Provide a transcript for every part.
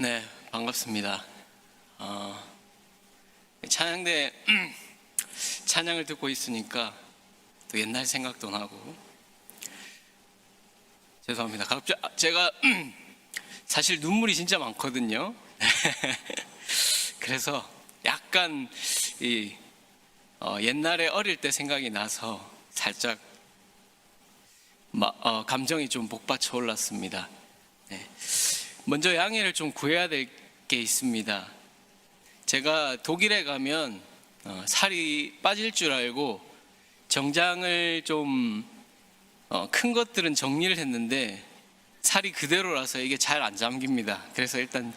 네, 반갑습니다. 찬양대 찬양을 듣고 있으니까 또 옛날 생각도 나고 죄송합니다. 제가 사실 눈물이 진짜 많거든요. 그래서 약간 옛날에 어릴 때 생각이 나서 살짝 감정이 좀 복받쳐 올랐습니다. 네. 먼저 양해를 좀 구해야 될 게 있습니다. 제가 독일에 가면 살이 빠질 줄 알고 정장을 좀 큰 것들은 정리를 했는데 살이 그대로라서 이게 잘 안 잠깁니다. 그래서 일단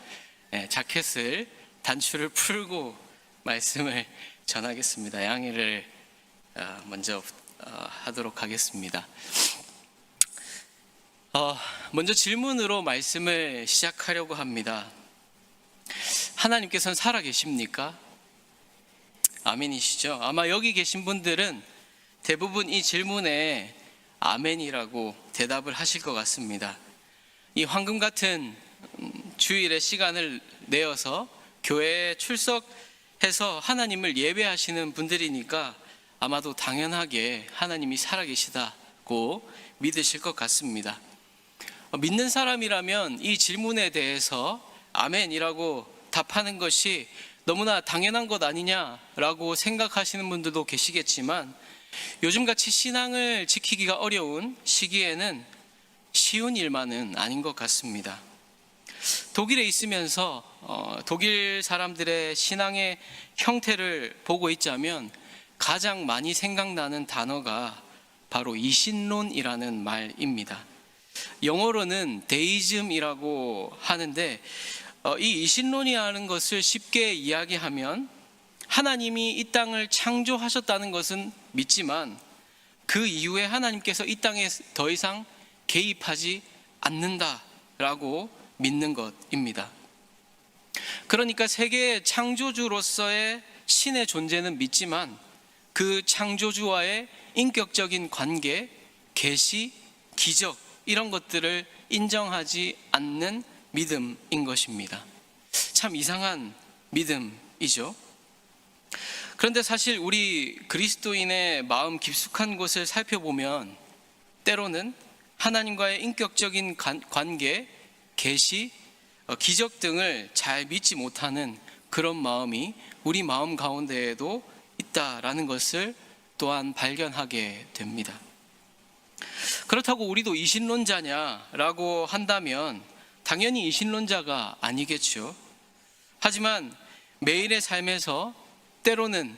자켓을 단추를 풀고 말씀을 전하겠습니다. 양해를 먼저 하도록 하겠습니다. 먼저 질문으로 말씀을 시작하려고 합니다. 하나님께서는 살아계십니까? 아멘이시죠? 아마 여기 계신 분들은 대부분 이 질문에 아멘이라고 대답을 하실 것 같습니다. 이 황금 같은 주일의 시간을 내어서 교회에 출석해서 하나님을 예배하시는 분들이니까 아마도 당연하게 하나님이 살아계시다고 믿으실 것 같습니다. 믿는 사람이라면 이 질문에 대해서 아멘이라고 답하는 것이 너무나 당연한 것 아니냐라고 생각하시는 분들도 계시겠지만 요즘같이 신앙을 지키기가 어려운 시기에는 쉬운 일만은 아닌 것 같습니다. 독일에 있으면서 독일 사람들의 신앙의 형태를 보고 있자면 가장 많이 생각나는 단어가 바로 이신론이라는 말입니다. 영어로는 데이즘이라고 하는데 이 이신론이라는 것을 쉽게 이야기하면 하나님이 이 땅을 창조하셨다는 것은 믿지만 그 이후에 하나님께서 이 땅에 더 이상 개입하지 않는다라고 믿는 것입니다. 그러니까 세계의 창조주로서의 신의 존재는 믿지만 그 창조주와의 인격적인 관계, 계시, 기적 이런 것들을 인정하지 않는 믿음인 것입니다. 참 이상한 믿음이죠. 그런데 사실 우리 그리스도인의 마음 깊숙한 곳을 살펴보면 때로는 하나님과의 인격적인 관계, 계시, 기적 등을 잘 믿지 못하는 그런 마음이 우리 마음 가운데에도 있다라는 것을 또한 발견하게 됩니다. 그렇다고 우리도 이신론자냐라고 한다면 당연히 이신론자가 아니겠죠. 하지만 매일의 삶에서 때로는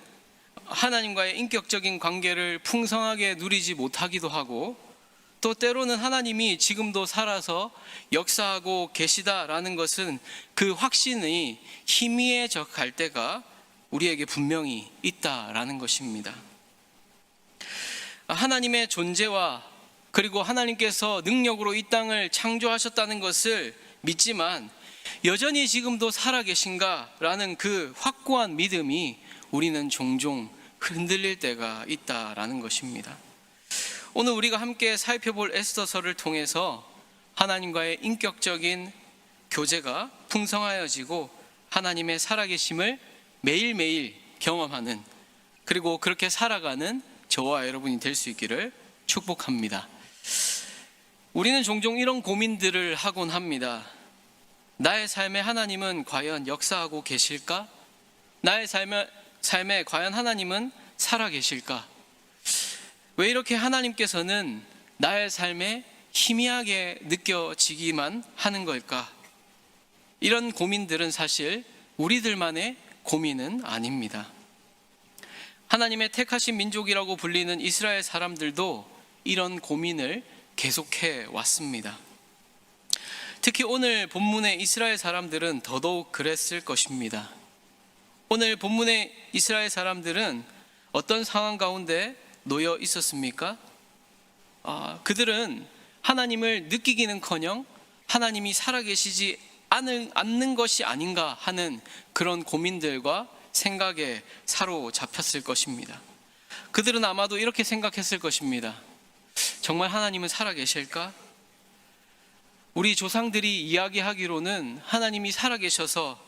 하나님과의 인격적인 관계를 풍성하게 누리지 못하기도 하고 또 때로는 하나님이 지금도 살아서 역사하고 계시다라는 것은 그 확신이 희미해져 갈 때가 우리에게 분명히 있다라는 것입니다. 하나님의 존재와 그리고 하나님께서 능력으로 이 땅을 창조하셨다는 것을 믿지만 여전히 지금도 살아계신가라는 그 확고한 믿음이 우리는 종종 흔들릴 때가 있다라는 것입니다. 오늘 우리가 함께 살펴볼 에스더서를 통해서 하나님과의 인격적인 교제가 풍성하여지고 하나님의 살아계심을 매일매일 경험하는 그리고 그렇게 살아가는 저와 여러분이 될 수 있기를 축복합니다. 우리는 종종 이런 고민들을 하곤 합니다. 나의 삶에 하나님은 과연 역사하고 계실까? 나의 삶에 과연 하나님은 살아계실까? 왜 이렇게 하나님께서는 나의 삶에 희미하게 느껴지기만 하는 걸까? 이런 고민들은 사실 우리들만의 고민은 아닙니다. 하나님의 택하신 민족이라고 불리는 이스라엘 사람들도 이런 고민을 계속해 왔습니다. 특히 오늘 본문의 이스라엘 사람들은 더더욱 그랬을 것입니다. 오늘 본문의 이스라엘 사람들은 어떤 상황 가운데 놓여 있었습니까? 그들은 하나님을 느끼기는커녕 하나님이 살아계시지 않는 것이 아닌가 하는 그런 고민들과 생각에 사로잡혔을 것입니다. 그들은 아마도 이렇게 생각했을 것입니다. 정말 하나님은 살아계실까? 우리 조상들이 이야기하기로는 하나님이 살아계셔서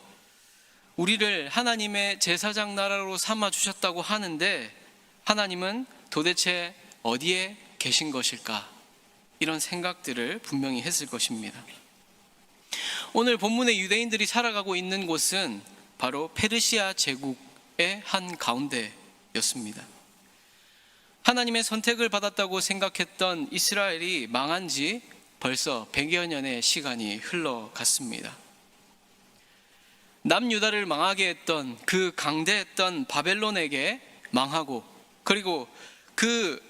우리를 하나님의 제사장 나라로 삼아 주셨다고 하는데 하나님은 도대체 어디에 계신 것일까? 이런 생각들을 분명히 했을 것입니다. 오늘 본문의 유대인들이 살아가고 있는 곳은 바로 페르시아 제국의 한 가운데였습니다. 하나님의 선택을 받았다고 생각했던 이스라엘이 망한 지 벌써 100여 년의 시간이 흘러갔습니다. 남유다를 망하게 했던 그 강대했던 바벨론에게 망하고, 그리고 그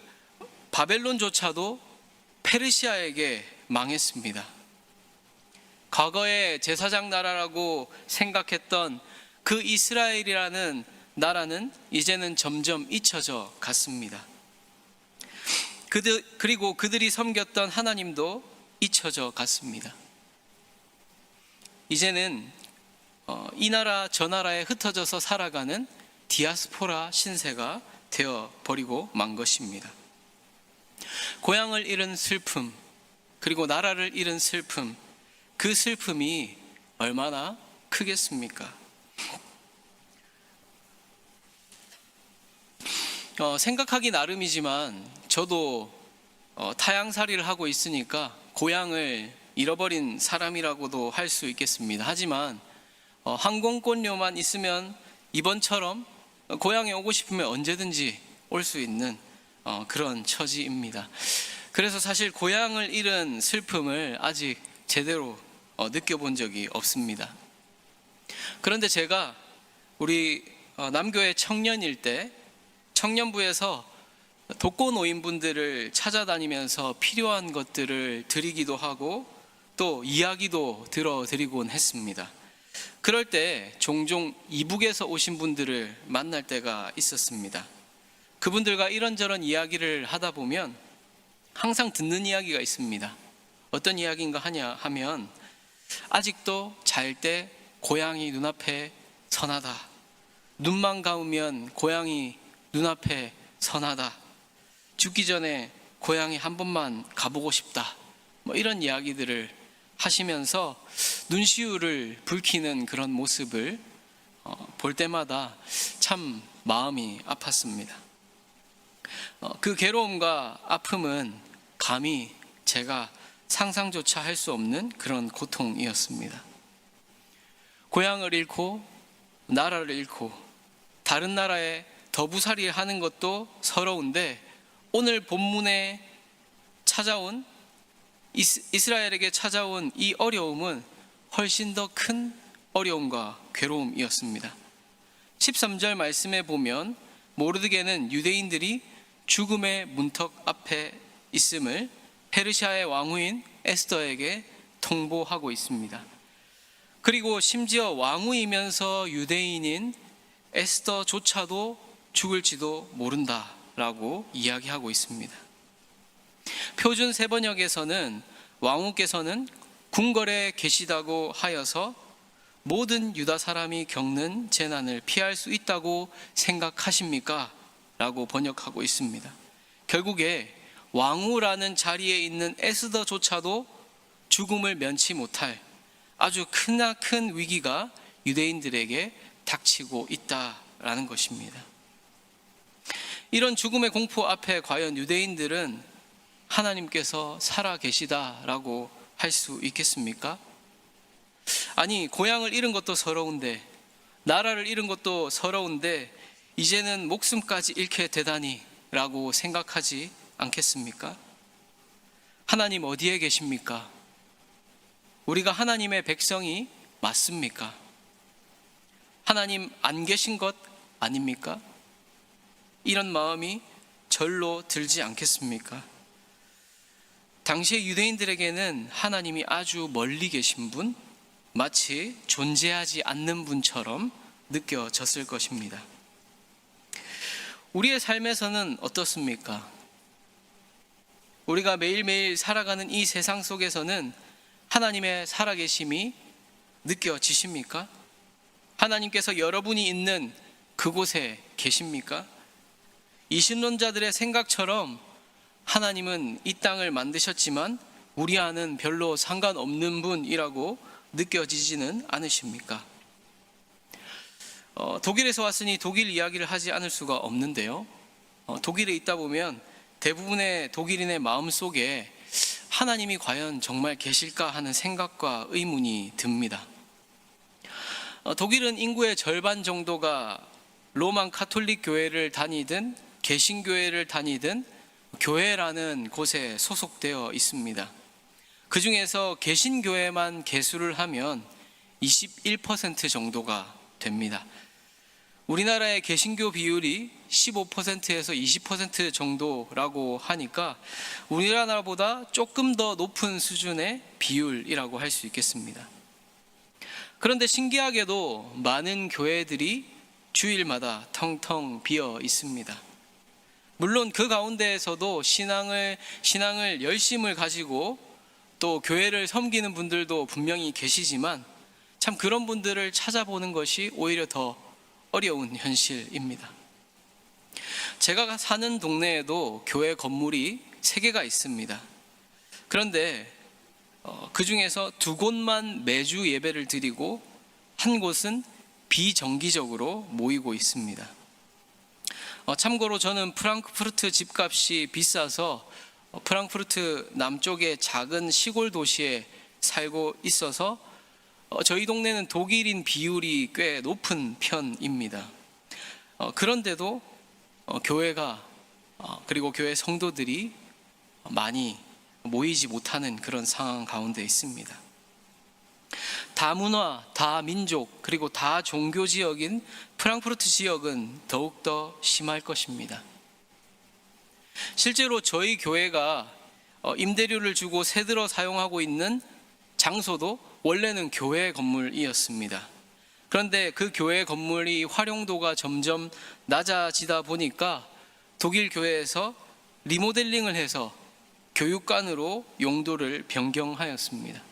바벨론조차도 페르시아에게 망했습니다. 과거에 제사장 나라라고 생각했던 그 이스라엘이라는 나라는 이제는 점점 잊혀져 갔습니다. 그리고 그들이 섬겼던 하나님도 잊혀져 갔습니다. 이제는 이 나라 저 나라에 흩어져서 살아가는 디아스포라 신세가 되어버리고 만 것입니다. 고향을 잃은 슬픔, 그리고 나라를 잃은 슬픔, 그 슬픔이 얼마나 크겠습니까? 생각하기 나름이지만 저도 타향살이를 하고 있으니까 고향을 잃어버린 사람이라고도 할 수 있겠습니다. 하지만 항공권료만 있으면 이번처럼 고향에 오고 싶으면 언제든지 올 수 있는 그런 처지입니다. 그래서 사실 고향을 잃은 슬픔을 아직 제대로 느껴본 적이 없습니다. 그런데 제가 우리 남교회 청년일 때 청년부에서 독거노인분들을 찾아다니면서 필요한 것들을 드리기도 하고 또 이야기도 들어드리곤 했습니다. 그럴 때 종종 이북에서 오신 분들을 만날 때가 있었습니다. 그분들과 이런저런 이야기를 하다 보면 항상 듣는 이야기가 있습니다. 어떤 이야기인가 하면 아직도 잘 때 고향이 눈앞에 선하다. 눈만 감으면 고향이 눈앞에 선하다. 죽기 전에 고향에 한 번만 가보고 싶다. 이런 이야기들을 하시면서 눈시울을 붉히는 그런 모습을 볼 때마다 참 마음이 아팠습니다. 그 괴로움과 아픔은 감히 제가 상상조차 할 수 없는 그런 고통이었습니다. 고향을 잃고 나라를 잃고 다른 나라에 더부살이 하는 것도 서러운데 오늘 본문에 찾아온 이스라엘에게 찾아온 이 어려움은 훨씬 더 큰 어려움과 괴로움이었습니다. 13절 말씀에 보면 모르드게는 유대인들이 죽음의 문턱 앞에 있음을 페르시아의 왕후인 에스더에게 통보하고 있습니다. 그리고 심지어 왕후이면서 유대인인 에스더조차도 죽을지도 모른다라고 이야기하고 있습니다. 표준 세번역에서는 왕후께서는 궁궐에 계시다고 하여서 모든 유다 사람이 겪는 재난을 피할 수 있다고 생각하십니까? 라고 번역하고 있습니다. 결국에 왕후라는 자리에 있는 에스더조차도 죽음을 면치 못할 아주 크나큰 위기가 유대인들에게 닥치고 있다라는 것입니다. 이런 죽음의 공포 앞에 과연 유대인들은 하나님께서 살아계시다라고 할 수 있겠습니까? 아니, 고향을 잃은 것도 서러운데, 나라를 잃은 것도 서러운데 이제는 목숨까지 잃게 되다니 라고 생각하지 않겠습니까? 하나님 어디에 계십니까? 우리가 하나님의 백성이 맞습니까? 하나님 안 계신 것 아닙니까? 이런 마음이 절로 들지 않겠습니까? 당시의 유대인들에게는 하나님이 아주 멀리 계신 분, 마치 존재하지 않는 분처럼 느껴졌을 것입니다. 우리의 삶에서는 어떻습니까? 우리가 매일매일 살아가는 이 세상 속에서는 하나님의 살아계심이 느껴지십니까? 하나님께서 여러분이 있는 그곳에 계십니까? 이신론자들의 생각처럼 하나님은 이 땅을 만드셨지만 우리와는 별로 상관없는 분이라고 느껴지지는 않으십니까? 독일에서 왔으니 독일 이야기를 하지 않을 수가 없는데요. 독일에 있다 보면 대부분의 독일인의 마음속에 하나님이 과연 정말 계실까 하는 생각과 의문이 듭니다. 독일은 인구의 절반 정도가 로만 카톨릭 교회를 다니든 개신교회를 다니든 교회라는 곳에 소속되어 있습니다. 그 중에서 개신교회만 개수를 하면 21% 정도가 됩니다. 우리나라의 개신교 비율이 15%에서 20% 정도라고 하니까 우리나라보다 조금 더 높은 수준의 비율이라고 할 수 있겠습니다. 그런데 신기하게도 많은 교회들이 주일마다 텅텅 비어 있습니다. 물론 그 가운데에서도 신앙을 열심을 가지고 또 교회를 섬기는 분들도 분명히 계시지만 참 그런 분들을 찾아보는 것이 오히려 더 어려운 현실입니다. 제가 사는 동네에도 교회 건물이 3개가 있습니다. 그런데 그 중에서 2곳만 매주 예배를 드리고 한 곳은 비정기적으로 모이고 있습니다. 참고로 저는 프랑크푸르트 집값이 비싸서 프랑크푸르트 남쪽의 작은 시골 도시에 살고 있어서 저희 동네는 독일인 비율이 꽤 높은 편입니다. 그런데도 교회가 그리고 교회 성도들이 많이 모이지 못하는 그런 상황 가운데 있습니다. 다문화, 다민족, 그리고 다종교 지역인 프랑크푸르트 지역은 더욱더 심할 것입니다. 실제로 저희 교회가 임대료를 주고 세들어 사용하고 있는 장소도 원래는 교회 건물이었습니다. 그런데 그 교회 건물이 활용도가 점점 낮아지다 보니까 독일 교회에서 리모델링을 해서 교육관으로 용도를 변경하였습니다.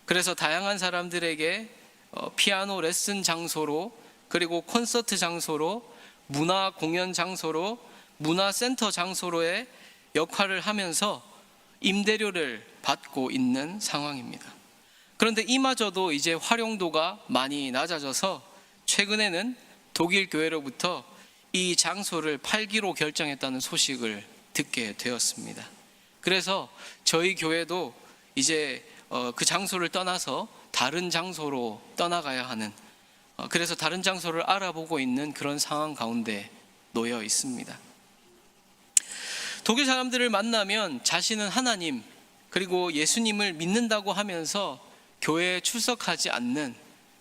그래서 다양한 사람들에게 피아노 레슨 장소로, 그리고 콘서트 장소로, 문화 공연 장소로, 문화센터 장소로의 역할을 하면서 임대료를 받고 있는 상황입니다. 그런데 이마저도 이제 활용도가 많이 낮아져서 최근에는 독일 교회로부터 이 장소를 팔기로 결정했다는 소식을 듣게 되었습니다. 그래서 저희 교회도 이제 그 장소를 떠나서 다른 장소로 떠나가야 하는, 그래서 다른 장소를 알아보고 있는 그런 상황 가운데 놓여 있습니다. 독일 사람들을 만나면 자신은 하나님 그리고 예수님을 믿는다고 하면서 교회에 출석하지 않는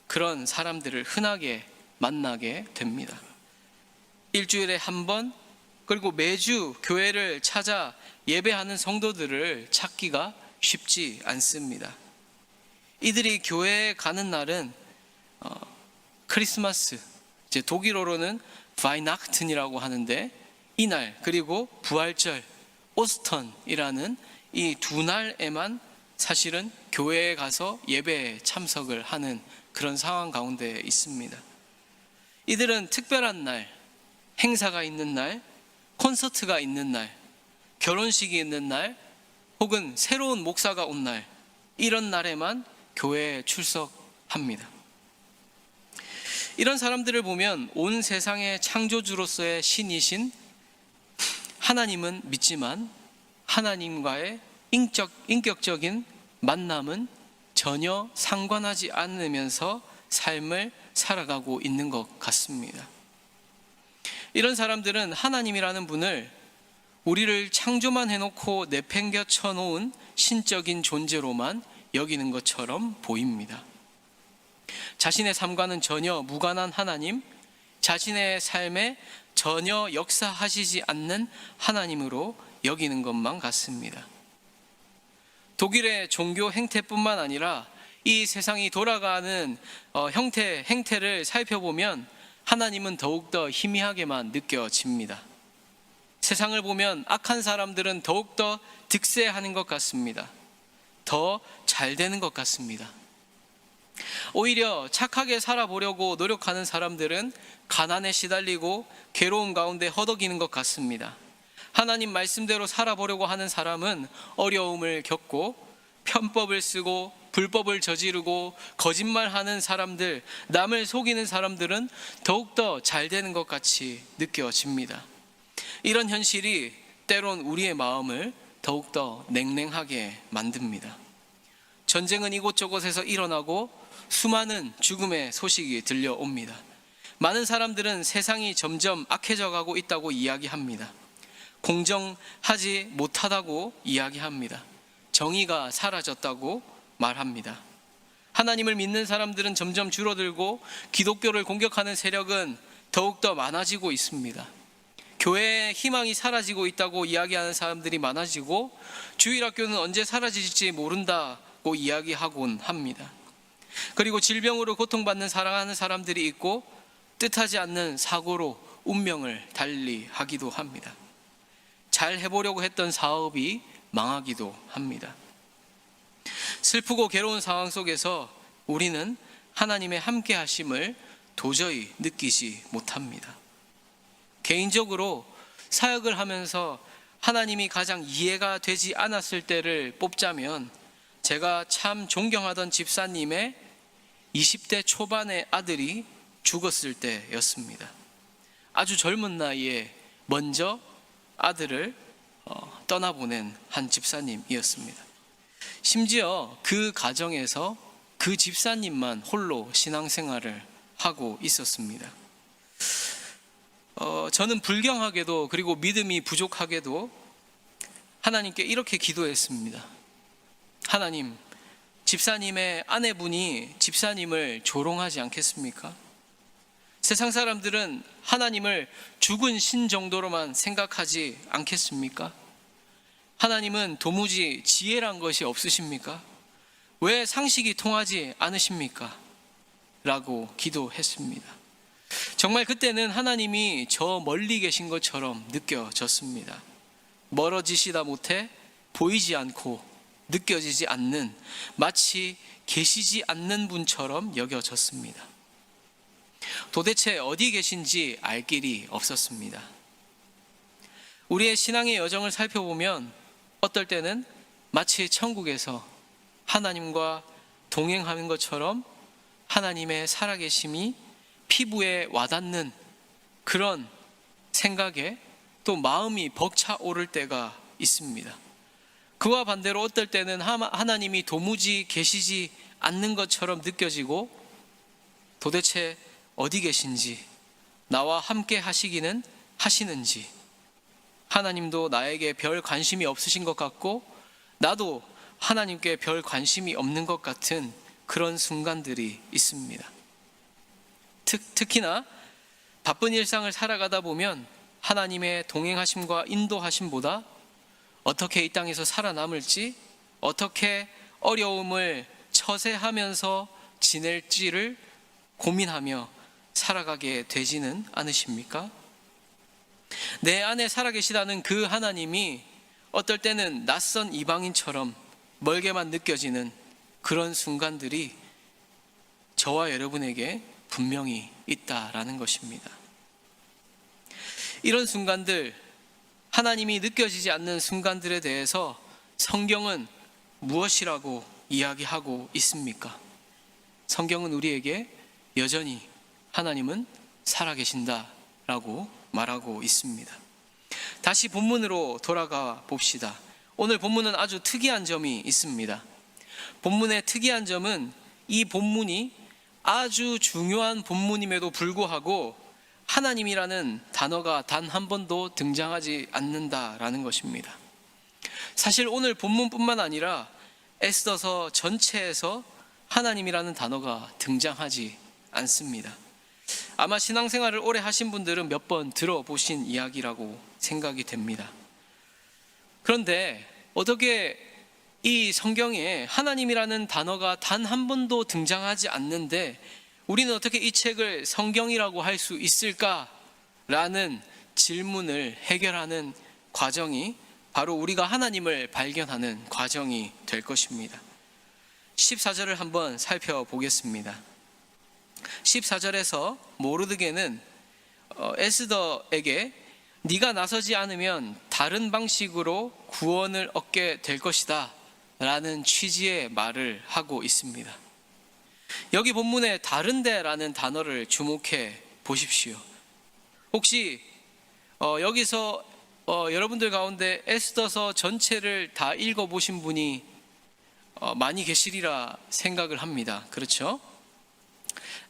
그런 사람들을 흔하게 만나게 됩니다. 일주일에 한 번, 그리고 매주 교회를 찾아 예배하는 성도들을 찾기가 쉽지 않습니다. 이들이 교회에 가는 날은 크리스마스, 이제 독일어로는 바이나크튼이라고 하는데 이날, 그리고 부활절, 오스턴이라는 이 2날에만 사실은 교회에 가서 예배에 참석을 하는 그런 상황 가운데 있습니다. 이들은 특별한 날, 행사가 있는 날, 콘서트가 있는 날, 결혼식이 있는 날, 혹은 새로운 목사가 온 날, 이런 날에만 교회에 출석합니다. 이런 사람들을 보면 온 세상의 창조주로서의 신이신 하나님은 믿지만 하나님과의 인격적인 만남은 전혀 상관하지 않으면서 삶을 살아가고 있는 것 같습니다. 이런 사람들은 하나님이라는 분을 우리를 창조만 해놓고 내팽겨 쳐놓은 신적인 존재로만 여기는 것처럼 보입니다. 자신의 삶과는 전혀 무관한 하나님, 자신의 삶에 전혀 역사하시지 않는 하나님으로 여기는 것만 같습니다. 독일의 종교 행태뿐만 아니라 이 세상이 돌아가는 행태를 살펴보면 하나님은 더욱더 희미하게만 느껴집니다. 세상을 보면 악한 사람들은 더욱더 득세하는 것 같습니다. 더 잘 되는 것 같습니다. 오히려 착하게 살아보려고 노력하는 사람들은 가난에 시달리고 괴로움 가운데 허덕이는 것 같습니다. 하나님 말씀대로 살아보려고 하는 사람은 어려움을 겪고 편법을 쓰고 불법을 저지르고 거짓말하는 사람들, 남을 속이는 사람들은 더욱더 잘 되는 것 같이 느껴집니다. 이런 현실이 때론 우리의 마음을 더욱더 냉랭하게 만듭니다. 전쟁은 이곳저곳에서 일어나고 수많은 죽음의 소식이 들려옵니다. 많은 사람들은 세상이 점점 악해져 가고 있다고 이야기합니다. 공정하지 못하다고 이야기합니다. 정의가 사라졌다고 말합니다. 하나님을 믿는 사람들은 점점 줄어들고 기독교를 공격하는 세력은 더욱더 많아지고 있습니다. 교회의 희망이 사라지고 있다고 이야기하는 사람들이 많아지고 주일학교는 언제 사라질지 모른다고 이야기하곤 합니다. 그리고 질병으로 고통받는 사랑하는 사람들이 있고 뜻하지 않는 사고로 운명을 달리하기도 합니다. 잘 해보려고 했던 사업이 망하기도 합니다. 슬프고 괴로운 상황 속에서 우리는 하나님의 함께 하심을 도저히 느끼지 못합니다. 개인적으로 사역을 하면서 하나님이 가장 이해가 되지 않았을 때를 뽑자면 제가 참 존경하던 집사님의 20대 초반의 아들이 죽었을 때였습니다. 아주 젊은 나이에 먼저 아들을 떠나보낸 한 집사님이었습니다. 심지어 그 가정에서 그 집사님만 홀로 신앙생활을 하고 있었습니다. 저는 불경하게도 그리고 믿음이 부족하게도 하나님께 이렇게 기도했습니다. 하나님, 집사님의 아내분이 집사님을 조롱하지 않겠습니까? 세상 사람들은 하나님을 죽은 신 정도로만 생각하지 않겠습니까? 하나님은 도무지 지혜란 것이 없으십니까? 왜 상식이 통하지 않으십니까? 라고 기도했습니다. 정말 그때는 하나님이 저 멀리 계신 것처럼 느껴졌습니다. 멀어지시다 못해 보이지 않고 느껴지지 않는, 마치 계시지 않는 분처럼 여겨졌습니다. 도대체 어디 계신지 알 길이 없었습니다. 우리의 신앙의 여정을 살펴보면 어떨 때는 마치 천국에서 하나님과 동행하는 것처럼 하나님의 살아계심이 피부에 와닿는 그런 생각에 또 마음이 벅차오를 때가 있습니다. 그와 반대로 어떨 때는 하나님이 도무지 계시지 않는 것처럼 느껴지고 도대체 어디 계신지, 나와 함께 하시기는 하시는지, 하나님도 나에게 별 관심이 없으신 것 같고 나도 하나님께 별 관심이 없는 것 같은 그런 순간들이 있습니다. 특히나 바쁜 일상을 살아가다 보면 하나님의 동행하심과 인도하심보다 어떻게 이 땅에서 살아남을지, 어떻게 어려움을 처세하면서 지낼지를 고민하며 살아가게 되지는 않으십니까? 내 안에 살아계시다는 그 하나님이 어떨 때는 낯선 이방인처럼 멀게만 느껴지는 그런 순간들이 저와 여러분에게 분명히 있다라는 것입니다. 이런 순간들, 하나님이 느껴지지 않는 순간들에 대해서 성경은 무엇이라고 이야기하고 있습니까? 성경은 우리에게 여전히 하나님은 살아계신다라고 말하고 있습니다. 다시 본문으로 돌아가 봅시다. 오늘 본문은 아주 특이한 점이 있습니다. 본문의 특이한 점은 이 본문이 아주 중요한 본문임에도 불구하고 하나님이라는 단어가 단 한 번도 등장하지 않는다라는 것입니다. 사실 오늘 본문뿐만 아니라 에스더서 전체에서 하나님이라는 단어가 등장하지 않습니다. 아마 신앙생활을 오래 하신 분들은 몇 번 들어보신 이야기라고 생각이 됩니다. 그런데 어떻게 이 성경에 하나님이라는 단어가 단 한 번도 등장하지 않는데 우리는 어떻게 이 책을 성경이라고 할 수 있을까라는 질문을 해결하는 과정이 바로 우리가 하나님을 발견하는 과정이 될 것입니다. 14절을 한번 살펴보겠습니다. 14절에서 모르드게는 에스더에게 네가 나서지 않으면 다 다른 방식으로 구원을 얻게 될 것이다 라는 취지의 말을 하고 있습니다. 여기 본문에 다른데라는 단어를 주목해 보십시오. 혹시 여기서 여러분들 가운데 에스더서 전체를 다 읽어보신 분이 많이 계시리라 생각을 합니다. 그렇죠?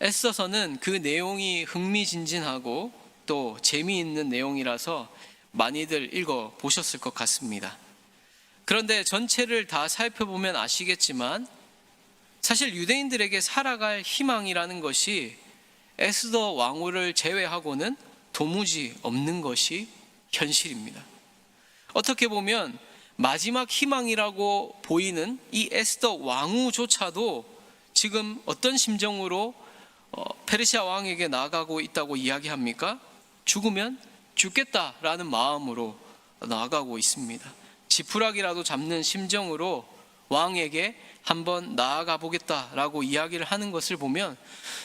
에스더서는 그 내용이 흥미진진하고 또 재미있는 내용이라서 많이들 읽어보셨을 것 같습니다. 그런데 전체를 다 살펴보면 아시겠지만 사실 유대인들에게 살아갈 희망이라는 것이 에스더 왕후를 제외하고는 도무지 없는 것이 현실입니다. 어떻게 보면 마지막 희망이라고 보이는 이 에스더 왕후조차도 지금 어떤 심정으로 페르시아 왕에게 나아가고 있다고 이야기합니까? 죽으면 죽겠다라는 마음으로 나아가고 있습니다. 지푸라기라도 잡는 심정으로 왕에게 한번 나아가 보겠다라고 이야기를 하는 것을 보면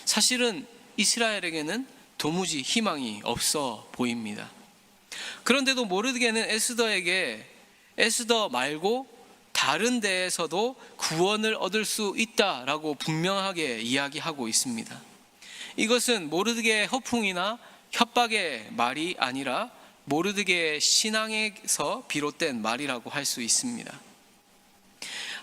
사실은 이스라엘에게는 도무지 희망이 없어 보입니다. 그런데도 모르드게는 에스더에게 에스더 말고 다른 데에서도 구원을 얻을 수 있다라고 분명하게 이야기하고 있습니다. 이것은 모르드게의 허풍이나 협박의 말이 아니라 모르드게의 신앙에서 비롯된 말이라고 할 수 있습니다.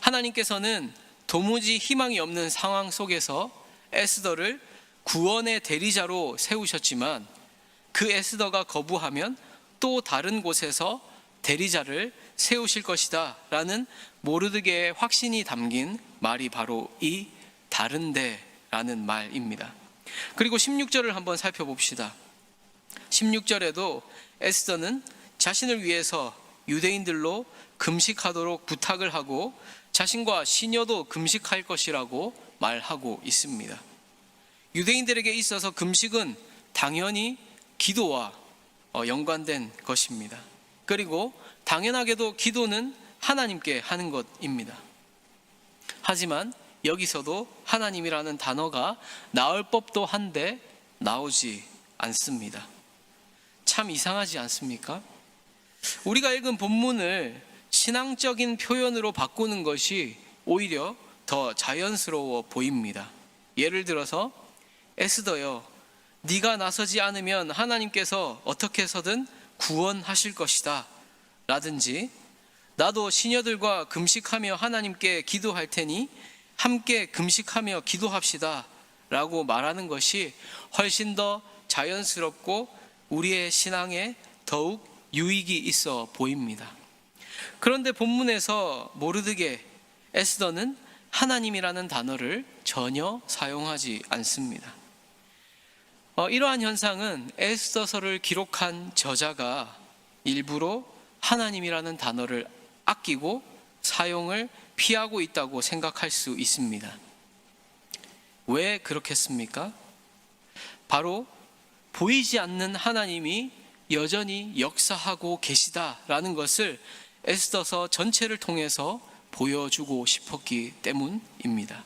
하나님께서는 도무지 희망이 없는 상황 속에서 에스더를 구원의 대리자로 세우셨지만 그 에스더가 거부하면 또 다른 곳에서 대리자를 세우실 것이다 라는 모르드게의 확신이 담긴 말이 바로 이 다른데 라는 말입니다. 그리고 16절을 한번 살펴봅시다. 16절에도 에스더는 자신을 위해서 유대인들로 금식하도록 부탁을 하고 자신과 시녀도 금식할 것이라고 말하고 있습니다. 유대인들에게 있어서 금식은 당연히 기도와 연관된 것입니다. 그리고 당연하게도 기도는 하나님께 하는 것입니다. 하지만 여기서도 하나님이라는 단어가 나올 법도 한데 나오지 않습니다. 참 이상하지 않습니까? 우리가 읽은 본문을 신앙적인 표현으로 바꾸는 것이 오히려 더 자연스러워 보입니다. 예를 들어서 에스더여, 네가 나서지 않으면 하나님께서 어떻게 해서든 구원하실 것이다 라든지 나도 시녀들과 금식하며 하나님께 기도할 테니 함께 금식하며 기도합시다 라고 말하는 것이 훨씬 더 자연스럽고 우리의 신앙에 더욱 유익이 있어 보입니다. 그런데 본문에서 모르드게, 에스더는 하나님이라는 단어를 전혀 사용하지 않습니다. 이러한 현상은 에스더서를 기록한 저자가 일부러 하나님이라는 단어를 아끼고 사용을 피하고 있다고 생각할 수 있습니다. 왜 그렇겠습니까? 바로 보이지 않는 하나님이 여전히 역사하고 계시다라는 것을 에스더서 전체를 통해서 보여주고 싶었기 때문입니다.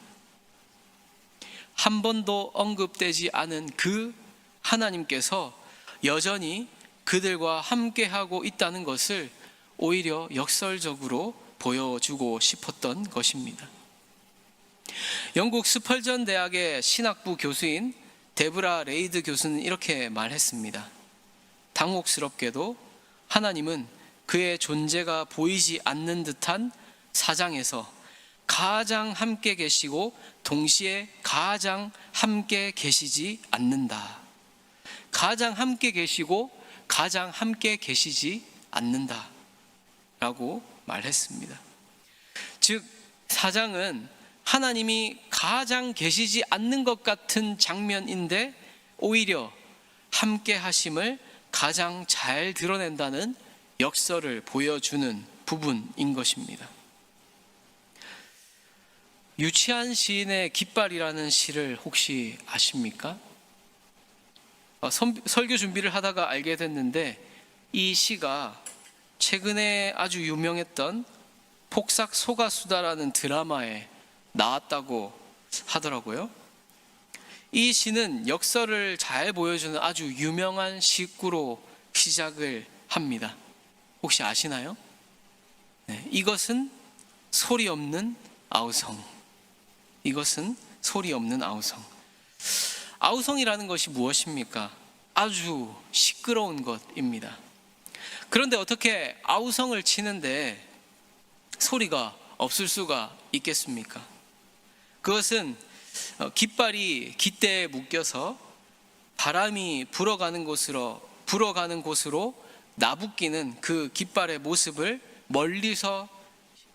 한 번도 언급되지 않은 그 하나님께서 여전히 그들과 함께하고 있다는 것을 오히려 역설적으로 보여주고 싶었던 것입니다. 영국 스펄전 대학의 신학부 교수인 데브라 레이드 교수는 이렇게 말했습니다. 당혹스럽게도 하나님은 그의 존재가 보이지 않는 듯한 사장에서 가장 함께 계시고 동시에 가장 함께 계시지 않는다. 가장 함께 계시고 가장 함께 계시지 않는다 라고 말했습니다. 즉 사장은 하나님이 가장 계시지 않는 것 같은 장면인데 오히려 함께 하심을 가장 잘 드러낸다는 역설을 보여주는 부분인 것입니다. 유치한 시인의 깃발이라는 시를 혹시 아십니까? 설교 준비를 하다가 알게 됐는데 이 시가 최근에 아주 유명했던 폭삭 소가수다라는 드라마에 나왔다고 하더라고요. 이 시는 역설을 잘 보여주는 아주 유명한 시구로 시작을 합니다. 혹시 아시나요? 네, 이것은 소리 없는 아우성. 이것은 소리 없는 아우성. 아우성이라는 것이 무엇입니까? 아주 시끄러운 것입니다. 그런데 어떻게 아우성을 치는데 소리가 없을 수가 있겠습니까? 그것은 깃발이 깃대에 묶여서 바람이 불어가는 곳으로 나부끼는 그 깃발의 모습을 멀리서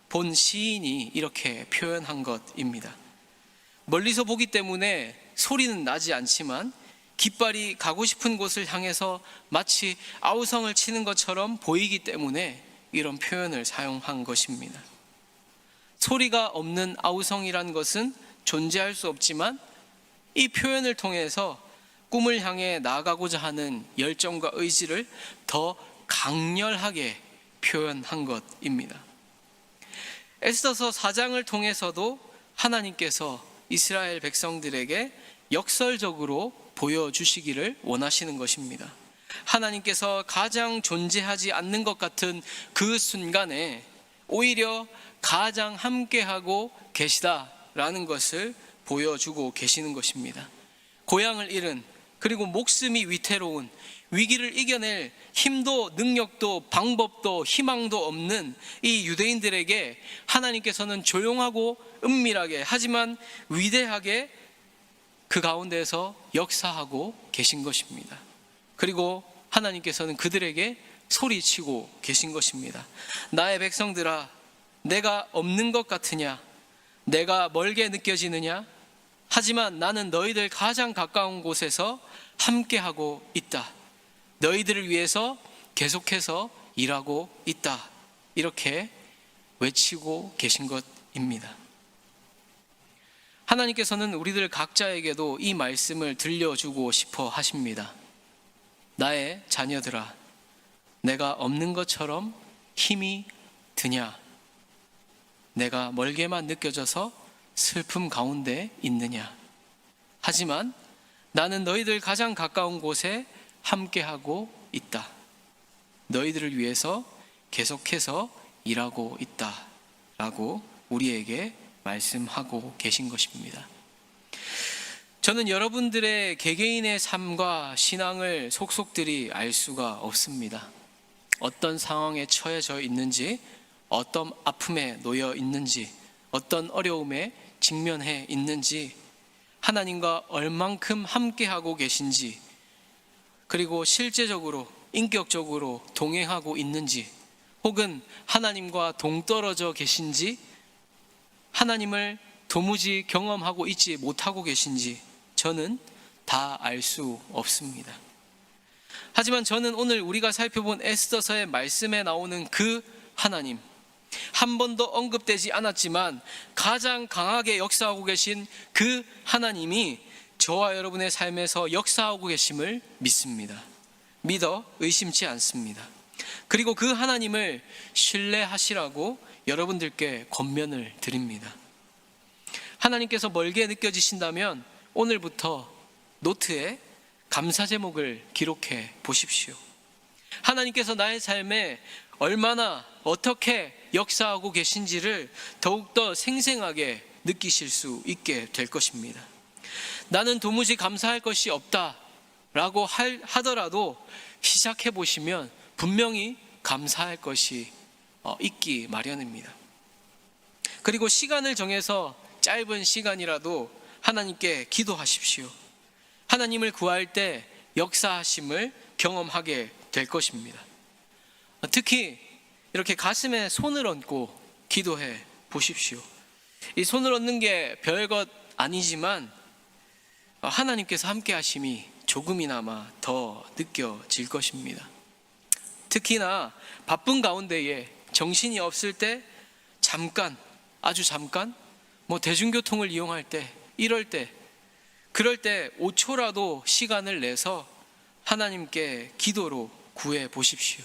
본 시인이 이렇게 표현한 것입니다. 멀리서 보기 때문에 소리는 나지 않지만 깃발이 가고 싶은 곳을 향해서 마치 아우성을 치는 것처럼 보이기 때문에 이런 표현을 사용한 것입니다. 소리가 없는 아우성이란 것은 존재할 수 없지만 이 표현을 통해서 꿈을 향해 나아가고자 하는 열정과 의지를 더 강렬하게 표현한 것입니다. 에스더서 4장을 통해서도 하나님께서 이스라엘 백성들에게 역설적으로 보여주시기를 원하시는 것입니다. 하나님께서 가장 존재하지 않는 것 같은 그 순간에 오히려 가장 함께하고 계시다라는 것을 보여주고 계시는 것입니다. 고향을 잃은, 그리고 목숨이 위태로운, 위기를 이겨낼 힘도 능력도 방법도 희망도 없는 이 유대인들에게 하나님께서는 조용하고 은밀하게 하지만 위대하게 그 가운데에서 역사하고 계신 것입니다. 그리고 하나님께서는 그들에게 소리치고 계신 것입니다. 나의 백성들아, 내가 없는 것 같으냐? 내가 멀게 느껴지느냐? 하지만 나는 너희들 가장 가까운 곳에서 함께하고 있다. 너희들을 위해서 계속해서 일하고 있다. 이렇게 외치고 계신 것입니다. 하나님께서는 우리들 각자에게도 이 말씀을 들려주고 싶어 하십니다. 나의 자녀들아, 내가 없는 것처럼 힘이 드냐? 내가 멀게만 느껴져서 슬픔 가운데 있느냐? 하지만 나는 너희들 가장 가까운 곳에 함께하고 있다. 너희들을 위해서 계속해서 일하고 있다. 라고 우리에게 말씀하고 계신 것입니다. 저는 여러분들의 개개인의 삶과 신앙을 속속들이 알 수가 없습니다. 어떤 상황에 처해져 있는지, 어떤 아픔에 놓여 있는지, 어떤 어려움에 직면해 있는지, 하나님과 얼만큼 함께하고 계신지, 그리고 실제적으로 인격적으로 동행하고 있는지, 혹은 하나님과 동떨어져 계신지, 하나님을 도무지 경험하고 있지 못하고 계신지 저는 다 알 수 없습니다. 하지만 저는 오늘 우리가 살펴본 에스더서의 말씀에 나오는 그 하나님, 한 번도 언급되지 않았지만 가장 강하게 역사하고 계신 그 하나님이 저와 여러분의 삶에서 역사하고 계심을 믿습니다. 믿어 의심치 않습니다. 그리고 그 하나님을 신뢰하시라고 여러분들께 권면을 드립니다. 하나님께서 멀게 느껴지신다면 오늘부터 노트에 감사 제목을 기록해 보십시오. 하나님께서 나의 삶에 얼마나 어떻게 역사하고 계신지를 더욱더 생생하게 느끼실 수 있게 될 것입니다. 나는 도무지 감사할 것이 없다라고 하더라도 시작해 보시면 분명히 감사할 것이 있기 마련입니다. 그리고 시간을 정해서 짧은 시간이라도 하나님께 기도하십시오. 하나님을 구할 때 역사하심을 경험하게 될 것입니다. 특히 이렇게 가슴에 손을 얹고 기도해 보십시오. 이 손을 얹는 게 별것 아니지만 하나님께서 함께 하심이 조금이나마 더 느껴질 것입니다. 특히나 바쁜 가운데에 정신이 없을 때 잠깐, 아주 잠깐, 대중교통을 이용할 때, 그럴 때 5초라도 시간을 내서 하나님께 기도로 구해 보십시오.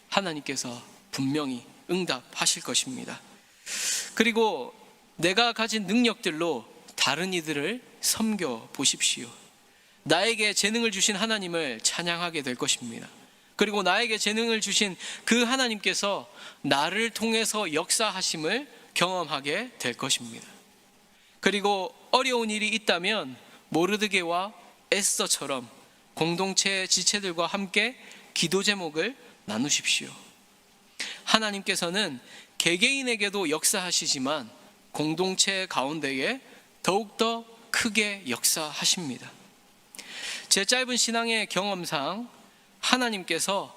하나님께서 분명히 응답하실 것입니다. 그리고 내가 가진 능력들로 다른 이들을 섬겨 보십시오. 나에게 재능을 주신 하나님을 찬양하게 될 것입니다. 그리고 나에게 재능을 주신 그 하나님께서 나를 통해서 역사하심을 경험하게 될 것입니다. 그리고 어려운 일이 있다면 모르드게와 에스더처럼 공동체 지체들과 함께 기도 제목을 나누십시오. 하나님께서는 개개인에게도 역사하시지만 공동체 가운데에 더욱더 크게 역사하십니다. 제 짧은 신앙의 경험상 하나님께서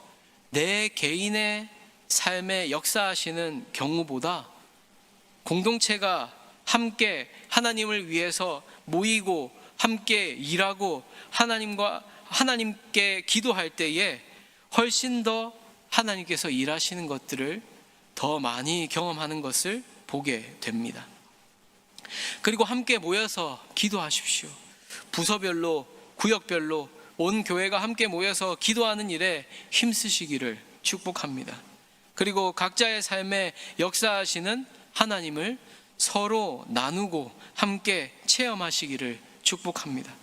내 개인의 삶에 역사하시는 경우보다 공동체가 함께 하나님을 위해서 모이고 함께 일하고 하나님께 기도할 때에 훨씬 더 하나님께서 일하시는 것들을 더 많이 경험하는 것을 보게 됩니다. 그리고 함께 모여서 기도하십시오. 부서별로, 구역별로 온 교회가 함께 모여서 기도하는 일에 힘쓰시기를 축복합니다. 그리고 각자의 삶에 역사하시는 하나님을 서로 나누고 함께 체험하시기를 축복합니다.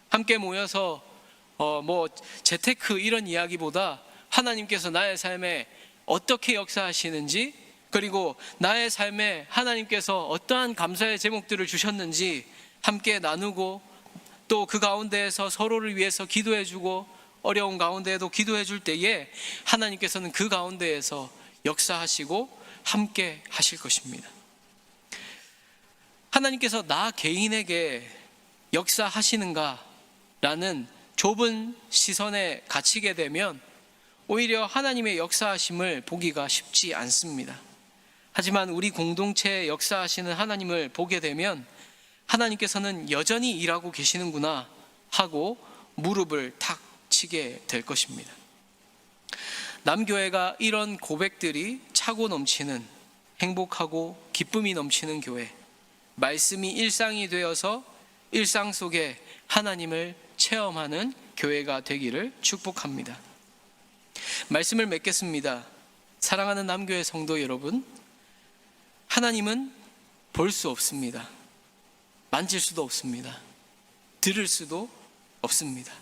함께 모여서 재테크 이런 이야기보다 하나님께서 나의 삶에 어떻게 역사하시는지, 그리고 나의 삶에 하나님께서 어떠한 감사의 제목들을 주셨는지 함께 나누고, 또 그 가운데에서 서로를 위해서 기도해주고 어려운 가운데에도 기도해줄 때에 하나님께서는 그 가운데에서 역사하시고 함께 하실 것입니다. 하나님께서 나 개인에게 역사하시는가라는 좁은 시선에 갇히게 되면 오히려 하나님의 역사하심을 보기가 쉽지 않습니다. 하지만 우리 공동체에 역사하시는 하나님을 보게 되면 하나님께서는 여전히 일하고 계시는구나 하고 무릎을 탁 치게 될 것입니다. 남교회가 이런 고백들이 차고 넘치는 행복하고 기쁨이 넘치는 교회, 말씀이 일상이 되어서 일상 속에 하나님을 체험하는 교회가 되기를 축복합니다. 말씀을 맺겠습니다. 사랑하는 남교회 성도 여러분, 하나님은 볼 수 없습니다. 만질 수도 없습니다. 들을 수도 없습니다.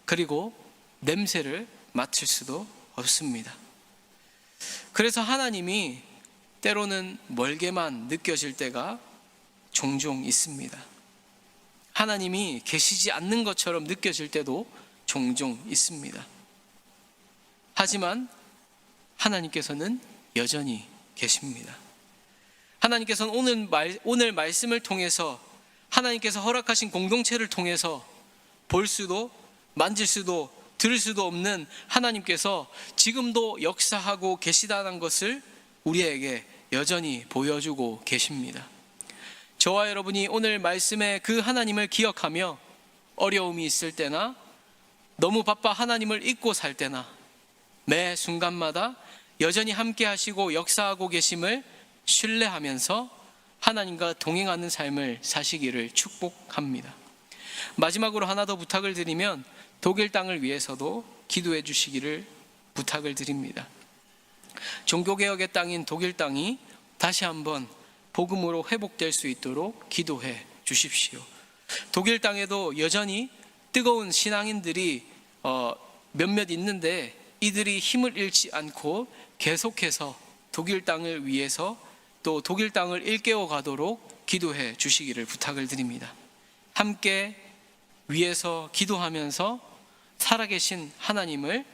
그리고 냄새를 맡을 수도 없습니다. 그래서 하나님이 때로는 멀게만 느껴질 때가 종종 있습니다. 하나님이 계시지 않는 것처럼 느껴질 때도 종종 있습니다. 하지만 하나님께서는 여전히 계십니다. 하나님께서는 오늘 말씀을 통해서, 하나님께서 허락하신 공동체를 통해서 볼 수도 만질 수도 들을 수도 없는 하나님께서 지금도 역사하고 계시다는 것을 우리에게 여전히 보여주고 계십니다. 저와 여러분이 오늘 말씀의 그 하나님을 기억하며 어려움이 있을 때나 너무 바빠 하나님을 잊고 살 때나 매 순간마다 여전히 함께 하시고 역사하고 계심을 신뢰하면서 하나님과 동행하는 삶을 사시기를 축복합니다. 마지막으로 하나 더 부탁을 드리면 독일 땅을 위해서도 기도해 주시기를 부탁을 드립니다. 종교개혁의 땅인 독일 땅이 다시 한번 복음으로 회복될 수 있도록 기도해 주십시오. 독일 땅에도 여전히 뜨거운 신앙인들이 몇몇 있는데 이들이 힘을 잃지 않고 계속해서 독일 땅을 위해서 또 독일 땅을 일깨워 가도록 기도해 주시기를 부탁을 드립니다. 함께 위해서 기도하면서 살아계신 하나님을,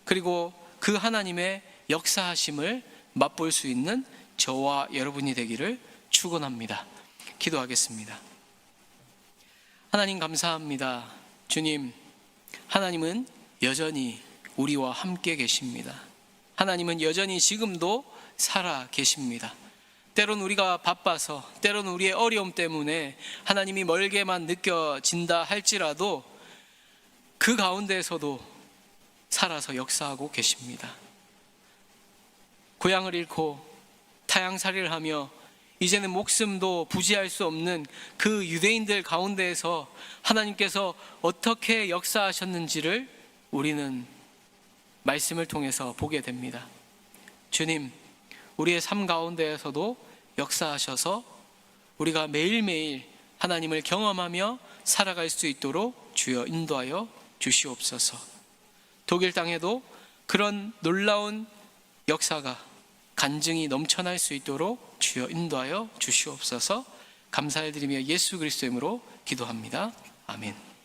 그리고 그 하나님의 역사하심을 맛볼 수 있는 저와 여러분이 되기를 축원합니다. 기도하겠습니다. 하나님 감사합니다. 주님, 하나님은 여전히 우리와 함께 계십니다. 하나님은 여전히 지금도 살아 계십니다. 때론 우리가 바빠서, 때론 우리의 어려움 때문에 하나님이 멀게만 느껴진다 할지라도 그 가운데에서도 살아서 역사하고 계십니다. 고향을 잃고 타향살이를 하며 이제는 목숨도 부지할 수 없는 그 유대인들 가운데에서 하나님께서 어떻게 역사하셨는지를 우리는 말씀을 통해서 보게 됩니다. 주님, 우리의 삶 가운데에서도 역사하셔서 우리가 매일매일 하나님을 경험하며 살아갈 수 있도록 주여 인도하여 주시옵소서. 독일 땅에도 그런 놀라운 역사가 간증이 넘쳐날 수 있도록 주여 인도하여 주시옵소서. 감사를 드리며 예수 그리스도의 이름으로 기도합니다. 아멘.